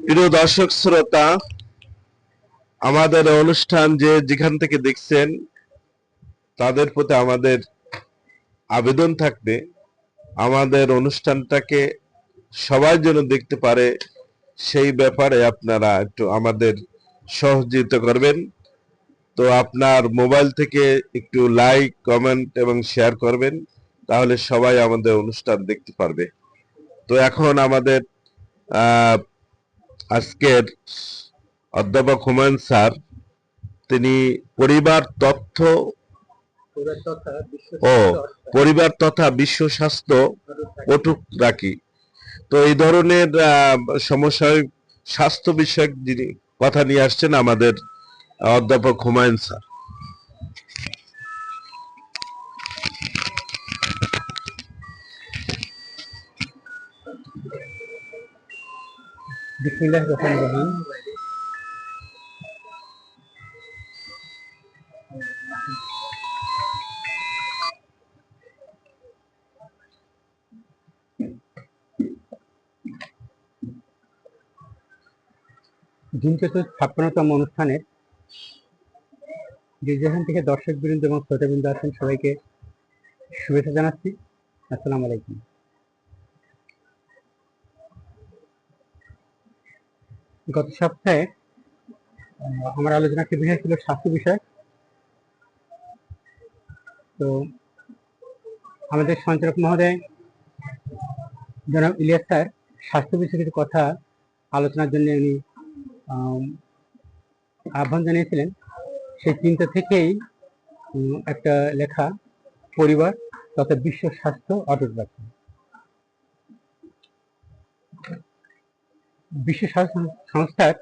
প্রিয় দর্শক শ্রোতা, আমাদের অনুষ্ঠান যেখান থেকে দেখছেন তাদের প্রতি আমাদের আবেদন থাকবে, আমাদের অনুষ্ঠানটাকে সবাই যেন দেখতে পারে সেই ব্যাপারে আপনারা একটু আমাদের সহযোগিতা করবেন। তো আপনার মোবাইল থেকে একটু লাইক, কমেন্ট এবং শেয়ার করবেন, তাহলে সবাই আমাদের অনুষ্ঠান দেখতে পারবে। তো এখন আমাদের আজকের অধ্যাপক হুমায়ুন স্যার, তিনি পরিবার তথা বিশ্ব স্বাস্থ্য অটুট রাখি, তো এই ধরনের সমস্যায় স্বাস্থ্য বিষয়ক যিনি কথা নিয়ে আসছেন আমাদের অধ্যাপক হুমায়ুন স্যার। বিসমিল্লাহির রহমানির রহিম। দিনকেতু 56তম অনুষ্ঠানের যেখান থেকে দর্শক বৃন্দ এবং শ্রোতাবৃন্দ আছেন সবাইকে শুভেচ্ছা জানাচ্ছি। আসসালামু আলাইকুম। গত সপ্তাহে আমার আলোচনার একটি বিষয় ছিল স্বাস্থ্য বিষয়। তো আমাদের সঞ্চালক মহোদয় জনাব ইলিয়াস স্যার স্বাস্থ্য বিষয়ে কিছু কথা আলোচনার জন্য উনি আহ্বান জানিয়েছিলেন। সেই চিন্তা থেকেই একটা লেখা, পরিবার তথা বিশ্ব স্বাস্থ্য অটুট রাখা। বিশ্ব স্বাস্থ্য সংস্থার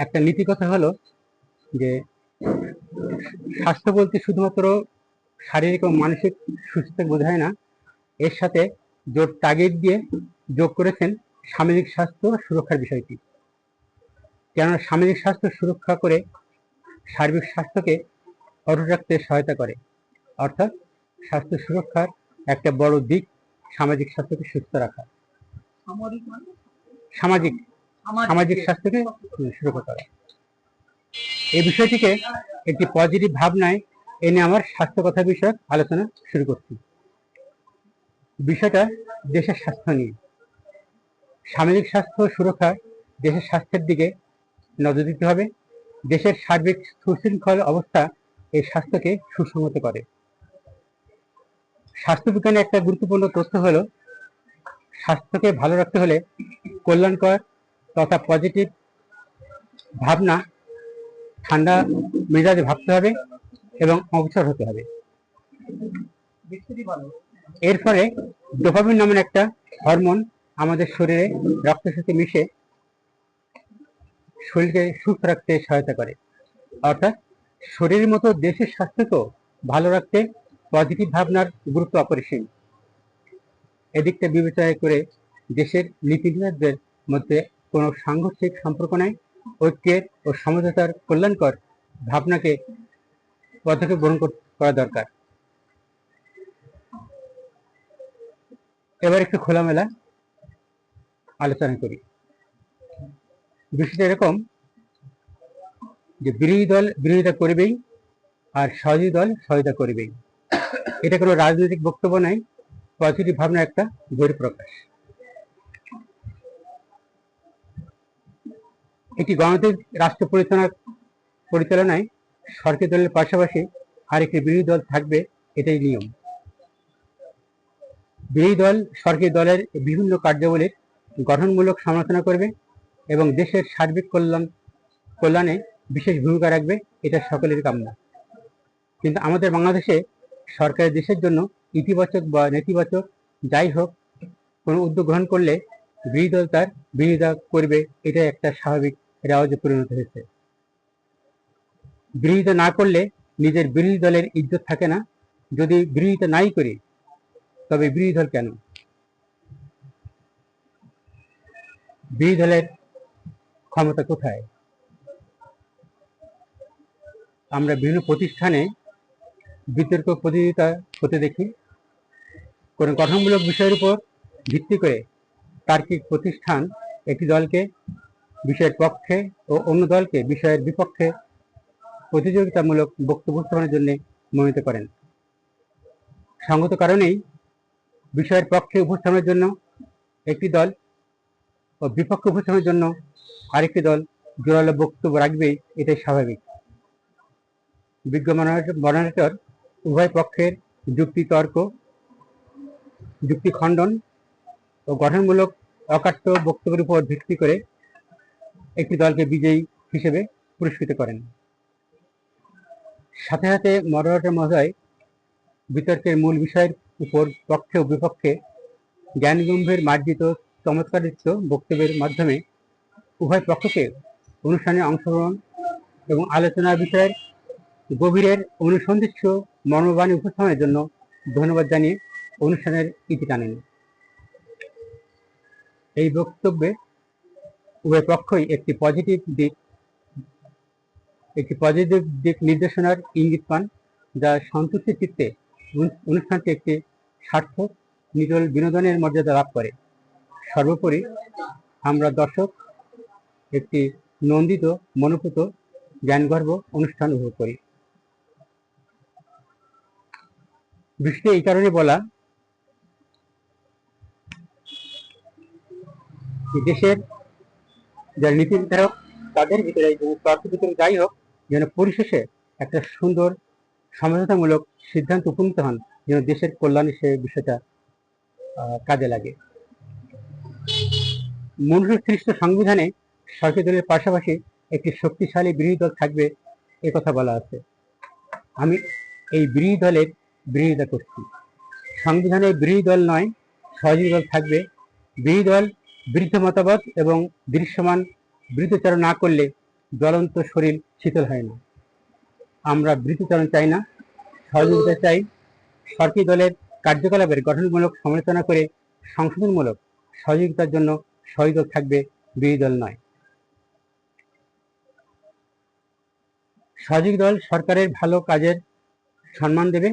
একটা নীতি কথা হলো যে স্বাস্থ্য বলতে শুধুমাত্র শারীরিক ও মানসিক সুস্থতা বোঝায় না, এর সাথে জোর তাগিদ দিয়ে যোগ করেছেন সামাজিক স্বাস্থ্য সুরক্ষার বিষয়টি। কেননা সামাজিক স্বাস্থ্য সুরক্ষা করে সার্বিক স্বাস্থ্যকে অটুট রাখতে সহায়তা করে। অর্থাৎ স্বাস্থ্য সুরক্ষার একটা বড় দিক সামাজিক স্বাস্থ্যকে সুস্থ রাখা, সামাজিক স্বাস্থ্যকে সুরক্ষা করা। এই বিষয়টিকে একটি পজিটিভ ভাবনায় এনে আমার স্বাস্থ্য কথা বিষয়ক আলোচনা শুরু করছি। বিষয়টা দেশের স্বাস্থ্য নিয়ে। সামাজিক স্বাস্থ্য সুরক্ষা দেশের স্বাস্থ্যের দিকে নজর দিতে হবে। দেশের সার্বিক সুশৃঙ্খল অবস্থা এই স্বাস্থ্যকে সুসংহত করে। স্বাস্থ্যবিজ্ঞানে একটা গুরুত্বপূর্ণ তথ্য হলো, স্বাস্থ্যকে ভালো রাখতে হলে কল্যাণকর তথা পজিটিভ ভাবনা ঠান্ডা মেজাজে ভাবতে হবে এবং অগ্রসর হতে হবে। এর ফলে ডোপামিন নামের একটা হরমোন আমাদের শরীরে রক্তের সাথে মিশে শরীরকে সুস্থ রাখতে সহায়তা করে। অর্থাৎ শরীরের মতো দেশের স্বাস্থ্যকেও ভালো রাখতে পজিটিভ ভাবনার গুরুত্ব অপরিসীম। এদিকটা বিবেচনা করে দেশের নীতিনির্ধারকদের মধ্যে কোনো সাংঘর্ষিক সম্পর্ক নাই, ঐক্যের ও সমঝোতার কল্যাণকর ভাবনাকে পদক্ষেপ গ্রহণ করা দরকার। এবার একটু খোলামেলা আলোচনা করি। বিষয়টা এরকম যে বিরোধী দল বিরোধিতা করবেই আর সহযোগী দল সহায়তা করবেই। এটা কোনো রাজনৈতিক বক্তব্য নাই, পজিটিভ ভাবনা একটা বহিঃপ্রকাশ। একটি গণতান্ত্রিক রাষ্ট্র পরিচালনায় সরকারি দলের পাশাপাশি আরেকটি বিরোধী দল থাকবে, এটাই নিয়ম। বিরোধী দল সরকারি দলের বিভিন্ন কার্যাবলীর গঠনমূলক সমালোচনা করবে এবং দেশের সার্বিক কল্যাণে বিশেষ ভূমিকা রাখবে, এটা সকলের কাম্য। কিন্তু আমাদের বাংলাদেশে সরকারের দেশের জন্য ইতিবাচক বা নেতিবাচক যাই হোক কোনো উদ্যোগ গ্রহণ করলে বিরোধী দল তার বিরোধিতা করবে, এটা একটা স্বাভাবিক রেওয়াজে পরিণত হয়েছে। বিরোধিতা না করলে নিজের বিরোধী দলের ইজ্জত থাকে না। যদি বিরোধিতা নাই করি তবে বিরোধী দল কেন? বিরোধী দলের ক্ষমতা কোথায়? আমরা বিভিন্ন প্রতিষ্ঠানে বিতর্ক প্রতিযোগিতা হতে দেখি। কোনো গঠনমূলক বিষয়ের উপর ভিত্তি করে তার্কিক প্রতিষ্ঠান একটি দলকে বিষয়ের পক্ষে ও অন্য দলকে বিষয়ের বিপক্ষে প্রতিযোগিতামূলক বক্তব্য উপস্থাপনের জন্য মনোনীত করেন। সঙ্গত কারণেই বিষয়ের পক্ষে উপস্থাপনের জন্য একটি দল ও বিপক্ষে উপস্থাপনের জন্য আরেকটি দল জোরালো বক্তব্য রাখবেই, এটাই স্বাভাবিক। বিজ্ঞ মডারেটর উভয় পক্ষের যুক্তি তর্ক, যুক্তি খণ্ডন ও গঠনমূলক অকাট্য বক্তব্যের উপর ভিত্তি করে একটি দলকে বিজয়ী হিসেবে পুরস্কৃত করেন। সাথে সাথে মডারেটর মহোদয় বিতর্কের মূল বিষয়ের উপর পক্ষে ও বিপক্ষে জ্ঞানগম্ভীর মার্জিত চমৎকারিত বক্তব্যের মাধ্যমে উভয় পক্ষকে অনুষ্ঠানে অংশগ্রহণ এবং আলোচনা বিষয়ের গভীরের অনুসন্ধিৎস মর্মবাণী উপস্থাপনের জন্য ধন্যবাদ জানিয়ে অনুষ্ঠানের ইতি টানেন। এই বক্তব্যে উভয় পক্ষই একটি পজিটিভ দিক নির্দেশনার ইঙ্গিত পান, যা সন্তুষ্টি চিত্তে অনুষ্ঠানটি একটি সার্থক নিটল বিনোদনের মর্যাদা লাভ করে। সর্বোপরি আমরা দর্শক একটি নন্দিত মনোপুত জ্ঞানগর্ভ অনুষ্ঠান উপভোগ করি। বিষয়টি এই কারণে বলা, দেশের যারা নীতি নির্ধারক তাদের ভিতরে তর্ক বিতর্ক যাই হোক, যেন পরিশেষে একটা সুন্দর সমঝোতামূলক সিদ্ধান্ত উপনীত হন, যেন দেশের কল্যাণে সে বিষয়টা কাজে লাগে। মনুষ্যসৃষ্ট সংবিধানে সরকারি দলের পাশাপাশি একটি শক্তিশালী বিরোধী দল থাকবে, কথা বলা আছে। আমি এই বিরোধী দলের বিরোধিতা করছি। সংবিধানে বিরোধী দল নয়, সহযোগী দল থাকবে। বিরোধী দল বিরুদ্ধ মতামত এবং দৃশ্যমান বিরুদ্ধাচরণ না করলে জ্বলন্ত শরীর শীতল হয় না। আমরা বিরুদ্ধাচরণ চাই না, সহযোগিতা চাই। সরকারি দলের কার্যকলাপের গঠনমূলক সমালোচনা করে সংশোধনমূলক সহযোগিতার জন্য সহযোগী দল থাকবে, বিরোধী দল নয়। সহযোগী দল সরকারের ভালো কাজের সম্মান দেবে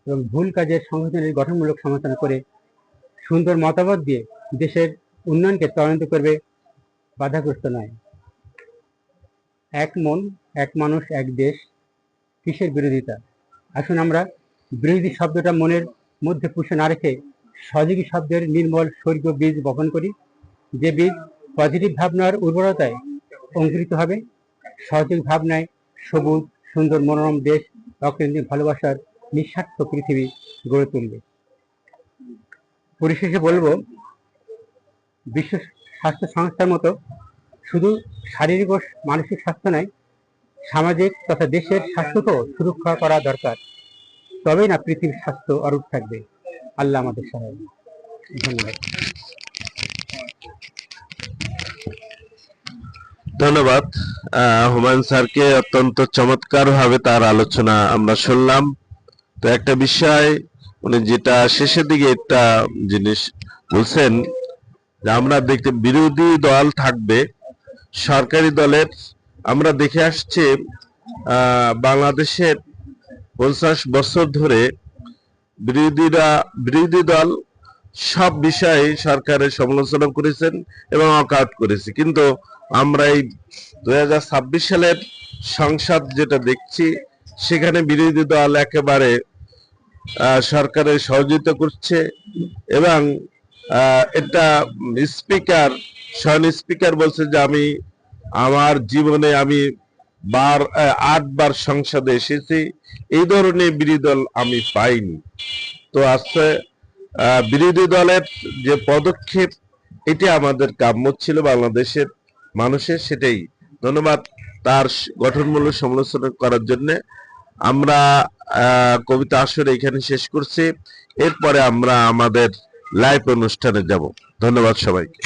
এবং ভুল কাজের সংশোধনের গঠনমূলক সমালোচনা করে সুন্দর মতামত দিয়ে দেশের উন্নয়নকে ত্বরান্বিত করবে, বাধাগ্রস্ত নয়। এক মন, এক মানুষ, এক দেশ, কিসের বিরোধিতা? আসুন আমরা বিরোধী শব্দটা মনের মধ্যে পুষে না রেখে সহযোগী শব্দের নির্মল স্বর্গীয় বীজ বপন করি, যে বীজ পজিটিভ ভাবনার উর্বরতায় অঙ্কুরিত হবে, সহযোগী ভাবনায় সবুজ সুন্দর মনোরম দেশ, অকেন্দ্রিক ভালোবাসার নিঃস্বার্থ পৃথিবী গড়ে তুলবে। পরিশেষে বলবো, বিশ্ব স্বাস্থ্য সংস্থার মতো শুধু শারীরিক ও মানসিক স্বাস্থ্য নয়, সামাজিক তথা দেশের স্বাস্থ্যকেও সুরক্ষা করা দরকার। তবেই না পৃথিবীর স্বাস্থ্য অরূপ থাকবে। আল্লাহ আমাদের সহায়। ধন্যবাদ। ধন্যবাদ হুমায়ুন স্যারকে, অত্যন্ত চমৎকার ভাবে তার আলোচনা আমরা শুনলাম। তো একটা বিষয় উনি যেটা শেষের দিকে একটা জিনিস বলছেন যে আমরা দেখতে বিরোধী দল থাকবে, সরকারি দলের আমরা দেখে আসছি বাংলাদেশের 50 বছর ধরে বিরোধী দল সব বিষয়ে সরকারের সমালোচনা করেছেন এবং ওয়াকআউট করেছে, কিন্তু আমরা এই 2026 সালের সংসদ যেটা দেখছি, সেখানে বিরোধী দল একেবারে সরকারের সহযোগিতা করছে এবং এটা স্বয়ং স্পিকার বলছে যে আমি আমার জীবনে 8 বার সংসদে এসেছি, এই ধরনের বিরোধী দল আমি পাইনি। তো আজকে বিরোধী দলের যে পদক্ষেপ, এটি আমাদের কাম্য ছিল বাংলাদেশের মানুষের, সেটাই। ধন্যবাদ তার গঠনমূলক সমালোচনা করার জন্য। আমরা কবিতা আসর এখানে শেষ করছি, এরপরে আমরা আমাদের লাইভ অনুষ্ঠানে যাব। ধন্যবাদ সবাইকে।